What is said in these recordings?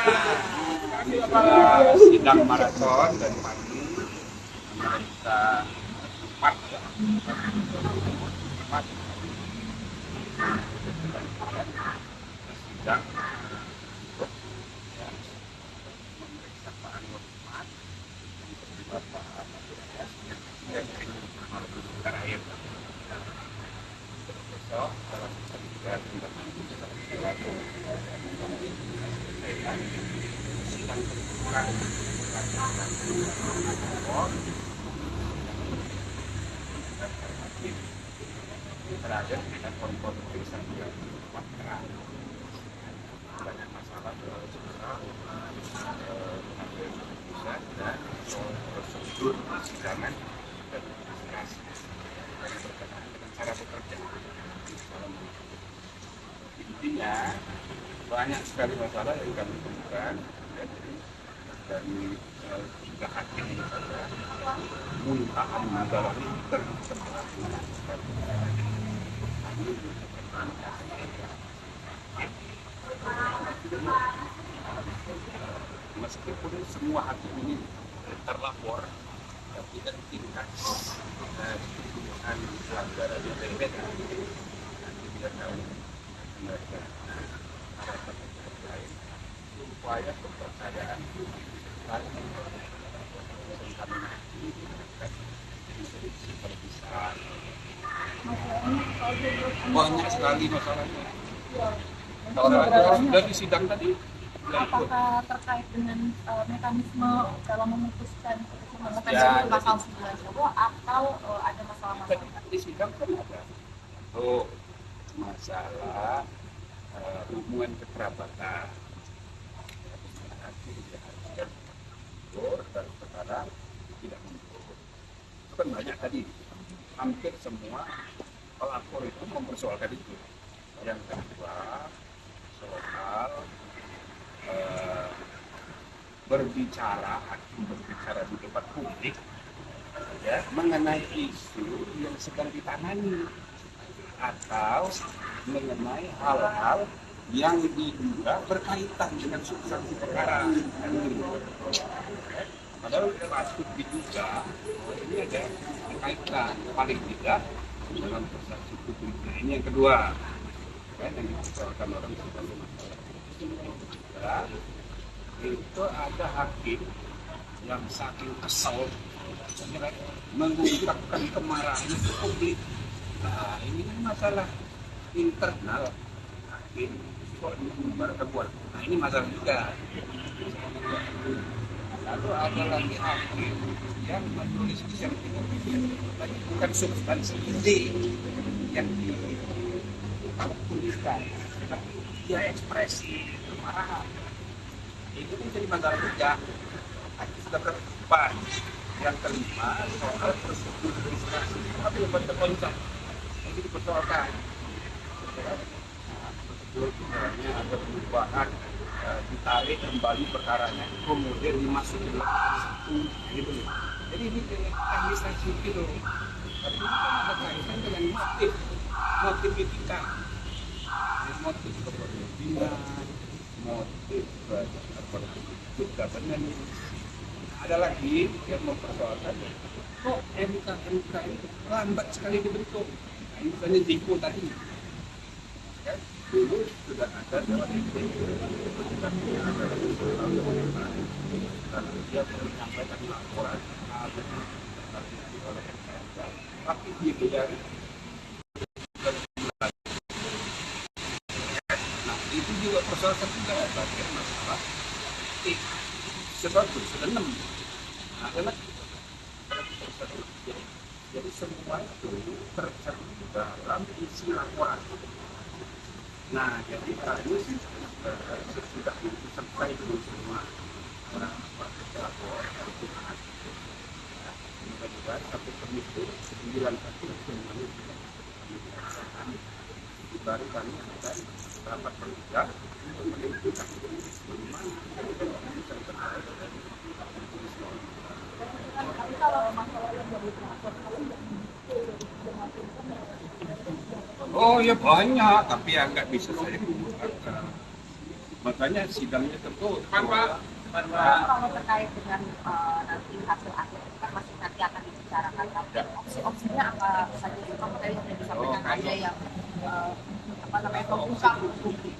Kami sudah sidang maraton dari pagi, kita empat sidang untuk memeriksa Pak Anwar Ahmad seperti Bapak dan terakhir besok dalam persidangan sidang kebetulan terakhir kita konfirmasi sampai banyak masalah mengambil keputusan dan prosedur persidangan dan administrasi berkenaan dengan cara bekerja. Intinya banyak sekali masalah yang kami temukan dari tiga hakim saja muntahan masalah ini meskipun semua hakim ini terlapor, tapi kan tingkat kebutuhan pelanggaran yang berbeda. Nanti kita tahu mereka harapan lain upaya kepercayaan lain banyak sekali masalahnya. Dari sidang tadi, apakah terkait dengan mekanisme dalam memutuskan keputusan pasal 9 atau ada masalah-masalah? Di sidang kan ada masalah hubungan kekerabatan. Dan sekarang tidak mundur. Itu kan banyak tadi, hampir semua pelapor itu mempersoalkan itu. Yang kedua soal berbicara di depan publik ya mengenai isu yang sedang ditangani atau mengenai hal-hal yang diduga berkaitan dengan substansi perkara. Padahal patut diduga ini ada berkaitan paling tidak dalam persepsi publik. Nah, ini yang kedua kan yang dipersoalkan orang sebagai masalah. Itu ada hakim yang saking kesal mengungkapkan kemarahannya ke publik. Nah, ini kan masalah internal hakim kok menyebarkan buat. Nah, ini masalah juga. Lalu ada lagi hakim yang menulis dissenting opinion, tapi bukan substansi ide yang dituliskan, tapi dia ekspresi kemarahan. Itu kan jadi masalah kerja. Hakim sudah berdebat. Yang kelima soal prosedur administrasi, tapi lebih terkoncak. Ini dipersoalkan. Prosedur misalnya ada perubahan, ditarik kembali perkaranya, kemudian dimasukin dalam satu, gitu. Jadi ini administrasi gitu. Tapi ini kan ada kaitan dengan motif etika, motif kepemimpinan, motif governance. Ada lagi yang mempersoalkan kok MK ini lambat sekali dibentuk. Nah, misalnya Ziko tadi kan dulu sudah ada dalam karena dia menyampaikan laporan tapi dia dari nah itu juga persoalan juga bagian masalah sebab sudah 6 adalah jadi semua itu tercermin dalam isi laporan. Nah, jadi harus sesudah itu selesai dulu semua lapor itu mudah-mudahan satu komisi 9 semuanya baru kami akan rapat kerja untuk menentukan bagaimana bisa terkait dengan Tapi kalau masalah yang dari pelapor, oh ya banyak, tapi ya nggak bisa saya gunakan. makanya sidangnya tertutup. Kalau terkait dengan nanti hasil akhir itu kan masih nanti akan dibicarakan, tapi opsi-opsinya apa saja? Kalau tadi sudah disampaikan ada yang apa namanya membuka untuk publik,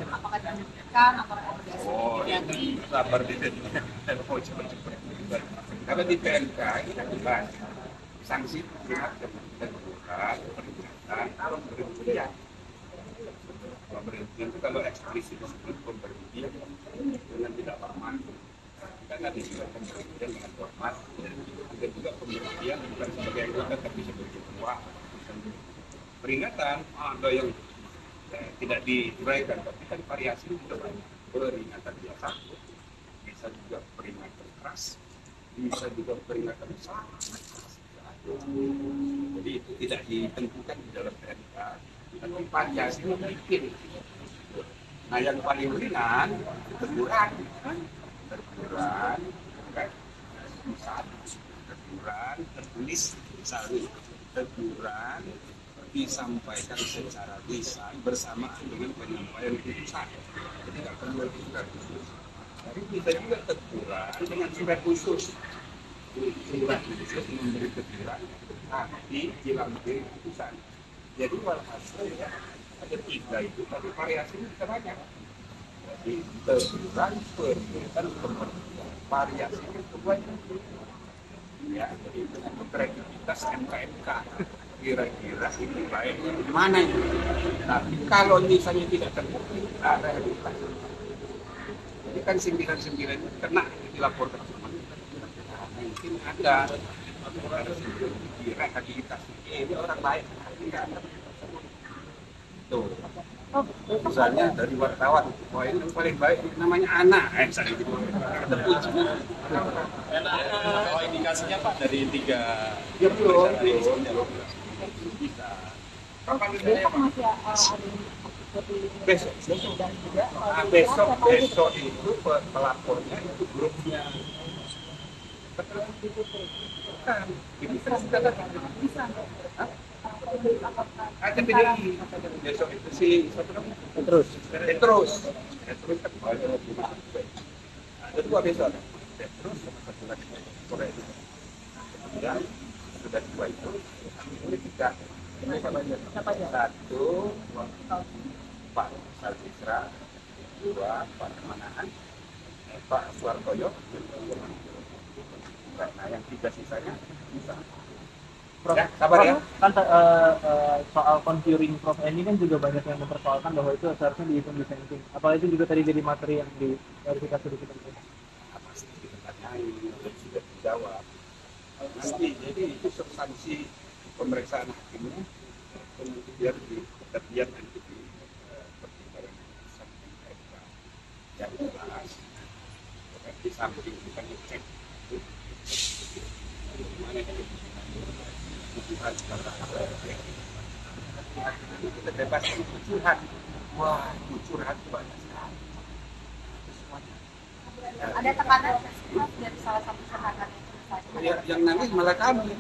apakah dihentikan atau rekomendasi jadi sabar di mau cepat-cepat. Kalau di PMK itu jelas sanksi pihak teguran, peringatan, atau pemberhentian. Pemberhentian itu kalau eksplisit disebut pemberhentian dengan tidak hormat. Kan ada juga pemberhentian dengan hormat. Ada juga pemberhentian bukan sebagai anggota tapi sebagai ketua. Peringatan ada yang tidak diuraikan, tapi kan variasi juga banyak. Peringatan biasa, bisa juga peringatan keras, bisa juga peringatan sangat keras. Jadi itu tidak ditentukan di dalam PMK, tapi variasi bikin. Nah yang paling ringan teguran, kan? Teguran tertulis misalnya, teguran disampaikan secara lisan bersamaan dengan penyampaian putusan. Jadi tidak perlu surat khusus. Tapi bisa juga teguran dengan surat khusus. Surat khusus memberi teguran, tapi dilampiri putusan. Jadi walhasil ya ada 3 itu, tapi variasinya bisa banyak. Jadi teguran, peringatan, pemberhentian, variasinya itu banyak. Ya, jadi dengan kreativitas MKMK. Kira-kira ini baiknya di mana ini? Tapi kalau misalnya tidak terbukti, ada rehabilitasi. Jadi kan 99 kena dilaporkan sama mungkin ada rehabilitasi. Ini orang baik, tidak ada. Tuh, misalnya dari wartawan, wah ini yang paling baik namanya anak, misalnya gitu. Terpuji. Kalau indikasinya Pak dari 3 Ya belum. besok masih ada Besok itu pelapornya itu grupnya kan bisa ada PDI besok itu si terus kan ada 2 besok terus sama 1 lagi sore itu kemudian sudah 2 itu ini 3 ini siapa aja? 1 Pak Salcisra, 2 Pak Kemanahan, Pak Suartoyo, nah yang 3 sisanya bisa. Prof, Ya, sabar ya. Kan soal conjuring Prof ini kan juga banyak yang mempersoalkan bahwa itu seharusnya dihitung dissenting. Apalagi itu juga tadi jadi materi yang diverifikasi di kita. Pasti kita tanyain dan sudah dijawab. Nanti jadi itu substansi pemeriksaan hakimnya kemudian terlihat nanti di pertimbangan putusan MK yang jelas di samping kita ngecek mana yang kebutuhan kita bebas curhat. Wah, curhat banyak sekali. ada tekanan dari salah satu sahabat itu misalnya. Ya, yang nangis malah kami.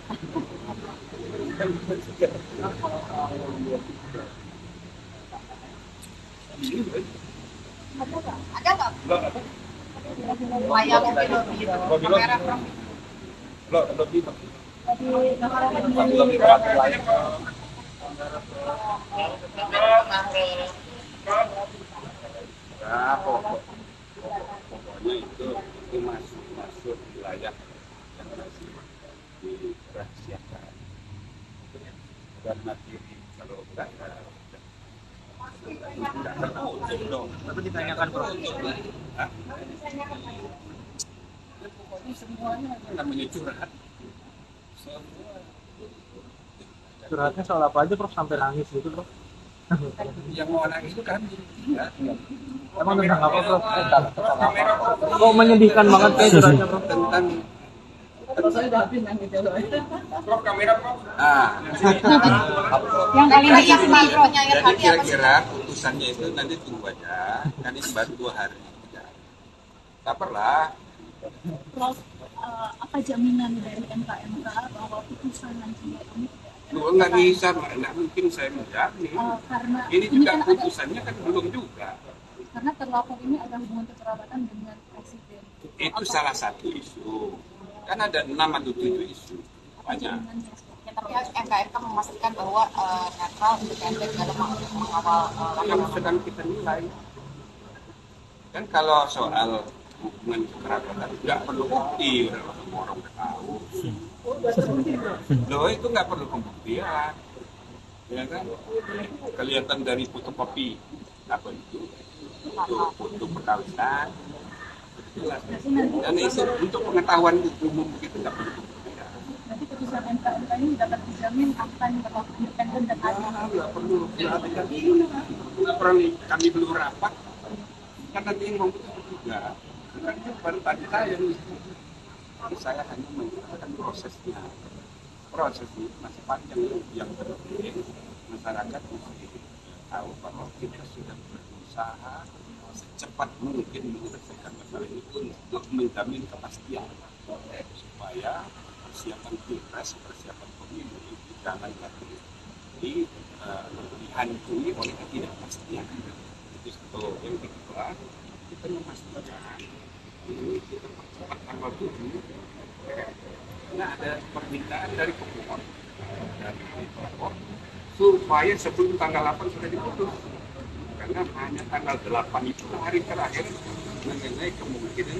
Ada nggak layar lebih kamera Prof? Lebih pokoknya itu masuk wilayah yang masih dirahasiakan dan materi kalau enggak tidak tertutup dong. Tapi ditanyakan Prof. Pokoknya semuanya namanya curhat. Semua Curhatnya soal apa aja Prof sampai nangis gitu Prof? yang mau nangis itu kami. Ya. Emang tentang apa Prof? Kok menyedihkan banget kayak curhatnya Prof? Tentang Prof kamera Prof. Yang paling banyak makronya ya Jadi tadi apa sih? kira-kira putusannya itu nanti tunggu aja. Kan ini baru 2 hari. Sabarlah. Prof, apa jaminan dari MKMK bahwa putusan nantinya ini Nggak bisa, nggak mungkin saya menjamin. karena Ini juga kan putusannya kan belum juga. karena terlapor ini ada hubungan kekerabatan dengan presiden. Itu salah satu isu. Kan ada 6 atau 7 isu. Banyak. Ya, tapi MKMK memastikan bahwa netral, independen dalam mengawal Yang sedang kita nilai. Kan kalau soal hubungan kekerabatan nggak perlu bukti, udah semua orang udah tahu. Loh itu nggak perlu pembuktian, ya kan? Kelihatan dari fotokopi apa itu, foto perkawinan, jelas. Dan itu untuk pengetahuan umum kita nggak perlu pembuktian. nanti putusan MKMK ini dapat dijamin akan berlaku independen dan adil. Nggak perlu, nggak perlu kami belum rapat, kan nanti yang memutus juga. Kan itu baru tadi saya nih. Jadi saya hanya menjelaskan prosesnya. Proses ini masih panjang. Yang penting masyarakat mesti tahu bahwa kita sudah berusaha secepat mungkin menyelesaikan masalah ini untuk menjamin kepastian supaya persiapan pilpres, persiapan pemilu itu jangan lagi dihantui oleh ketidakpastian. Itu satu. Yang kedua, kita memastikan ini kita percepat tanggal 7 karena ada permintaan dari pemohon supaya sebelum tanggal 8 sudah diputus, karena hanya tanggal 8 itu hari terakhir mengenai kemungkinan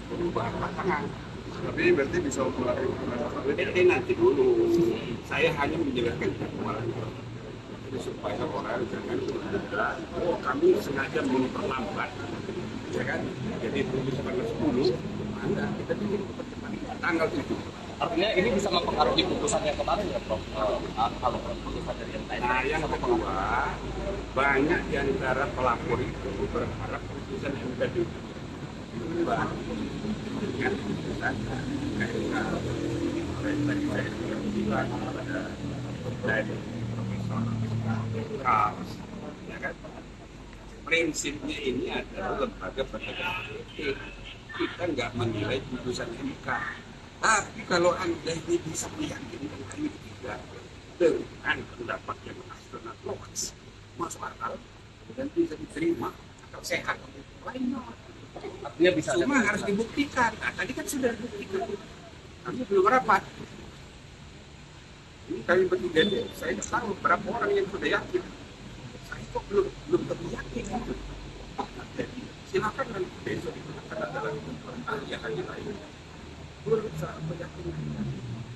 perubahan pasangan. Tapi ini berarti bisa mulai Nanti dulu saya hanya menjelaskan perkembangan supaya orang jangan berpikir, oh kami sengaja memperlambat, ya kan? Jadi tulis tanggal 10, mana kita bikin percepatan tanggal 7. Artinya ini bisa mempengaruhi putusan yang kemarin ya Prof? Kalau putusan dari MK. Nah yang kedua, banyak di antara pelapor itu berharap putusan MK itu berubah dengan putusan MK. Tadi saya sudah bilang pada dari Profesor Charles, ya kan? Prinsipnya ini adalah lembaga penegakan etik. Kita nggak menilai putusan MK. Tapi kalau Anda ini bisa meyakinkan kami tidak dengan pendapat yang nasional logis, masuk akal dan bisa diterima atau sehat, why not? Artinya bisa Cuma harus dibuktikan. Nah, tadi kan sudah dibuktikan. Kami belum rapat. Ini kami bertiga ini, saya tidak tahu berapa orang yang sudah yakin. Saya kok belum tentu yakin. Jadi silakan nanti besok itu akan ada lagi ahli lain. Berusaha meyakinkan.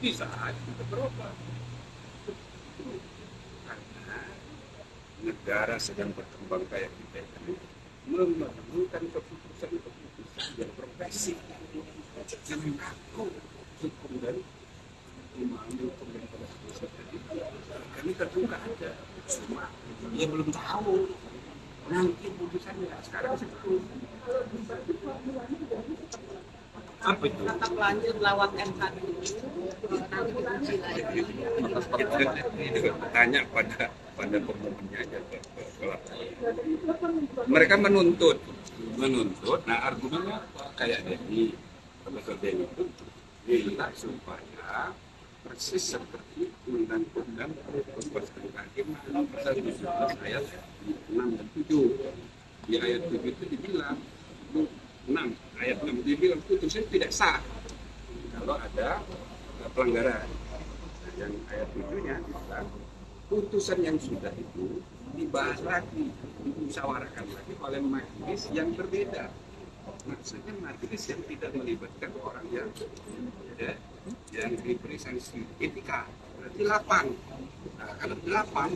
Bisa aja kita berubah. Karena negara sedang berkembang kayak kita ini memerlukan keputusan yang progresif, yang mengaku hukum dan memahami hukum dan konstitusi. Kami terbuka aja, cuma dia belum tahu nanti putusannya sekarang sebelum apa itu? Tetap lanjut lawan MK dulu, nanti diuji lagi. Itu tanya pada pemohonnya aja. Mereka menuntut. Nah argumennya apa? Kayak Denny, Profesor Denny itu minta supaya persis seperti undang-undang perbuatan kehakiman pasal 17 ayat 6 dan 7. Di ayat 7 itu dibilang 6 ayat 6 dibilang putusan tidak sah kalau ada pelanggaran. Yang ayat 7-nya dibilang putusan yang sudah itu dibahas lagi, dimusyawarahkan lagi oleh majelis yang berbeda. Maksudnya majelis yang tidak melibatkan orang yang yang diberi sanksi etika. Berarti 8. Nah, kalau 8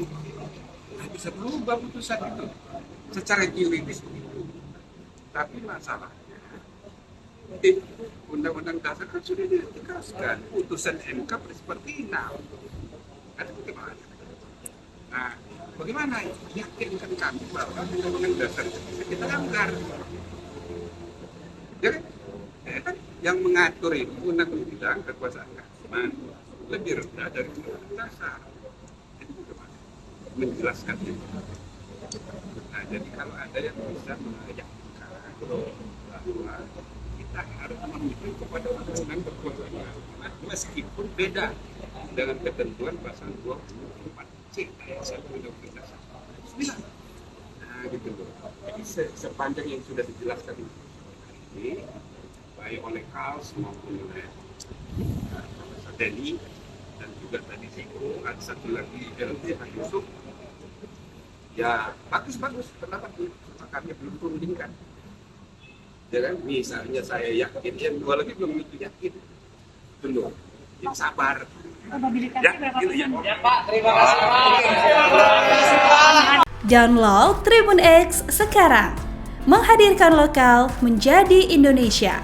nah bisa berubah putusan itu secara juridis begitu. Tapi masalahnya di Undang-Undang Dasar kan sudah ditegaskan putusan MK bersifat final. Ada bagaimana? Nah, bagaimana yakinkan kami bahwa Undang-Undang Dasar itu bisa kita langgar? Ya kan? Kan yang mengatur ini undang-undang kekuasaan kehakiman lebih rendah dari Undang-Undang Dasar. Jadi bagaimana menjelaskan itu? Nah, jadi kalau ada yang bisa meyakinkan bahwa kita harus memilih kepada undang-undang kekuasaan kehakiman meskipun beda dengan ketentuan pasal 24C ayat 1 Undang-Undang Dasar 9. Nah, gitu loh. Jadi sepanjang yang sudah dijelaskan ini, baik oleh Kals maupun oleh Profesor Denny, dan juga tadi Ziko, ada satu lagi LT Pak Yusuf, ya bagus, kenapa pakatnya belum turunkan? Ya kan, misalnya saya yakin, yang dua lagi belum begitu yakin, dulu, yang sabar. Probabilitasnya berapa persen? Ya Pak, terima kasih Pak. Download Tribun X sekarang, menghadirkan lokal menjadi Indonesia.